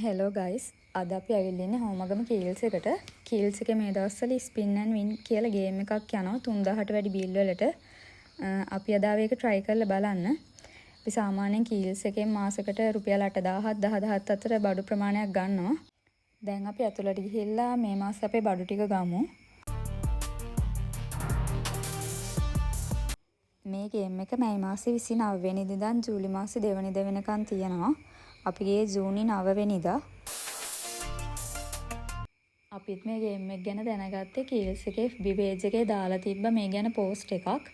Hello guys, අද අපි ඇවිල්ලා ඉන්නේ හෝමගම කීල්ස් එකට. කීල්ස් එකේ මේ දවස්වල ස්පින් ඇන්ඩ් වින් කියලා ගේම් එකක් යනවා 3000ට වැඩි බිල් වලට. අපි අද ආවේ ඒක try කරලා බලන්න. අපි සාමාන්‍යයෙන් කීල්ස් එකෙන් මාසෙකට රුපියල් 8000 10000 අතර බඩු ප්‍රමාණයක් ගන්නවා. දැන් අපි ඇතුළට ගිහිල්ලා මේ මාසේ අපේ බඩු ටික ගමු. මේ ගේම් එක මේ මාසේ 29 වෙනිදා ඉඳන් ජූලි මාසේ 2 වෙනිදා වෙනකන් තියෙනවා. අපි ගියේ ජූනි 9 වෙනිදා. අපිත් මේ ගේම් එක ගැන දැනගත්තේ කීල්ස් එකේ FB page එකේ දාලා තිබ්බ මේ ගැන post එකක්.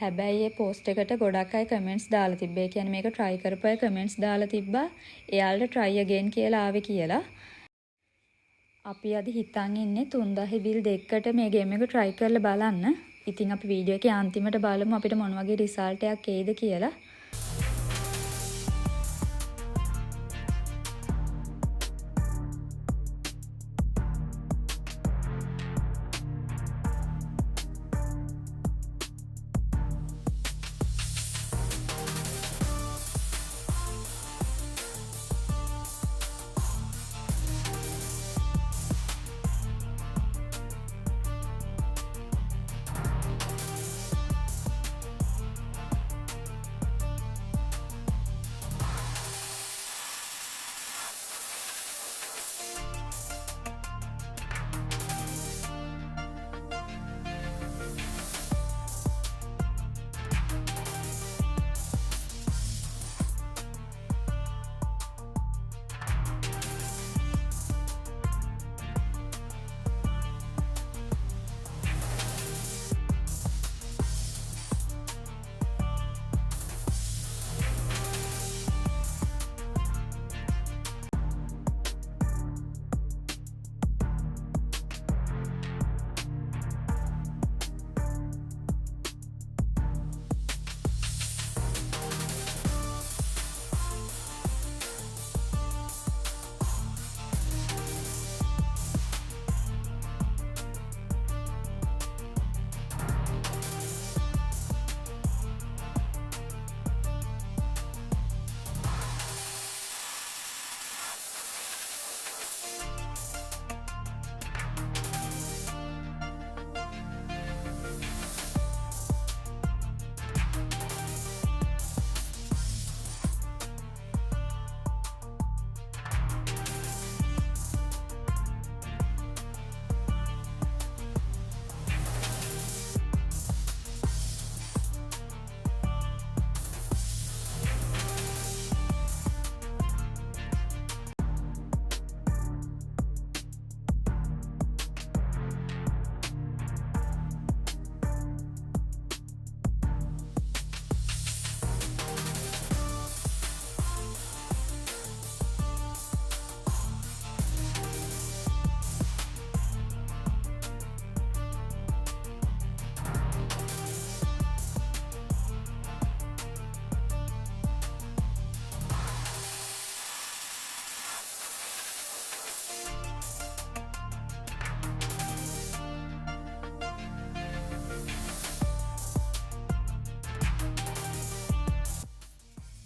හැබැයි ඒ post එකට ගොඩක් අය comments දාලා තිබ්බේ. ඒ කියන්නේ මේක try කරපු අය comments දාලා තිබ්බා. එයාලට try again කියලා ආවේ කියලා. අපි අද හිතන් ඉන්නේ 3000 බිල් දෙකකට මේ ගේම් එක try කරලා බලන්න. ඉතින් අපි වීඩියෝ එකේ අන්තිමට බලමු අපිට මොන වගේ result එකක් එයිද කියලා.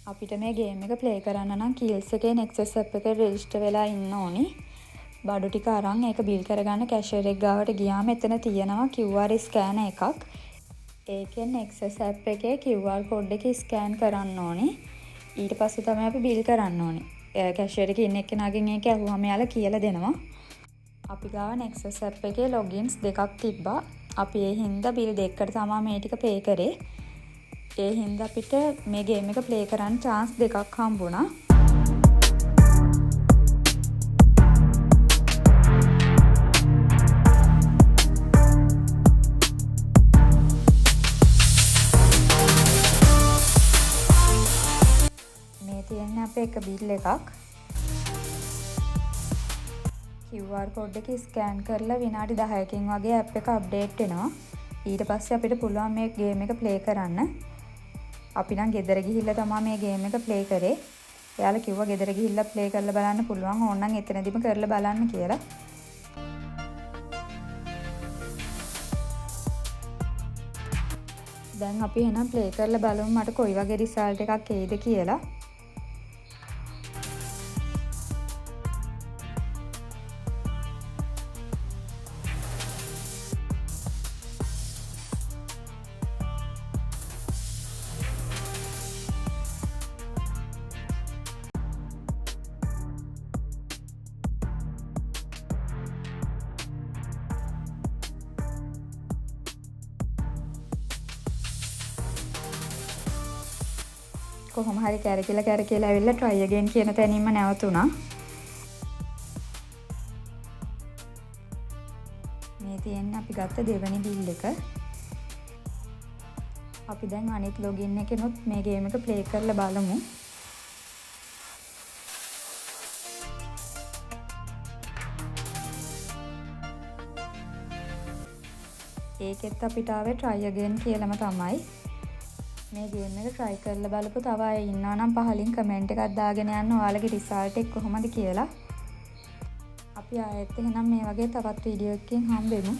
අපිට මේ ගේම් එක ප්ලේ කරන්න නම් කීල්ස් එකේ Nexus app එකට රෙජිස්ටර් වෙලා ඉන්න ඕනි. බඩු ටික අරන් ඒක බිල් කරගන්න කැෂියර් එක ගාවට ගියාම එතන තියෙනවා QR ස්කෑනර් එකක්. ඒකෙන් Nexus app එකේ QR කෝඩ් එක ස්කෑන් කරන්න ඕනි. ඊට පස්සේ තමයි අපි බිල් කරන්න ඕනි. කැෂියර් එකේ ඉන්න එක්කෙනාගෙන් ඒක අහුවම යාලා කියලා දෙනවා. අපි ගාව Nexus app එකේ logins දෙකක් තිබ්බා. අපි ඒ හින්දා බිල් දෙකකට තමයි මේ ටික පේ කරේ. ඒ හින්දා අපිට මේ ගේම් එක ප්ලේ කරන්න chance දෙකක් හම්බුණා. මේ තියෙන්නේ අපේ එක බිල් එකක්. QR කෝඩ් එක ස්කෑන් කරලා විනාඩි 10කින් වගේ ඇප් එක අප්ඩේට් වෙනවා. ඊට පස්සේ අපිට පුළුවන් මේ ගේම් එක ප්ලේ කරන්න. අපි නම් ගෙදර ගිහිල්ලා තමයි මේ ගේම් එක ප්ලේ කරේ. එයාලා කිව්වා ගෙදර ගිහිල්ලා ප්ලේ කරලා බලන්න පුළුවන් ඕනනම් එතනදිම කරලා බලන්න කියලා. දැන් අපි එහෙනම් ප්ලේ කරලා බලමු මට කොයි වගේ රිසල්ට් එකක් එයිද කියලා. කොහොම හරි කැරකිලා ඇවිල්ලා try again කියන තැනින්ම නැවතුණා. මේ තියෙන්නේ අපි ගත්ත දෙවෙනි බිල් එක. අපි දැන් අනිත් login එකෙනුත් මේ game එක play කරලා බලමු. ඒකෙත් අපිට ආවේ try again කියලාම තමයි. මේ game එක try කරලා බලපු තව අය ඉන්නවා නම් පහලින් comment එකක් දාගෙන යන්න ඔයාලගේ result එක කොහොමද කියලා. අපි ආයෙත් එහෙනම් මේ වගේ තවත් වීඩියෝ එකකින් හම්බෙමු.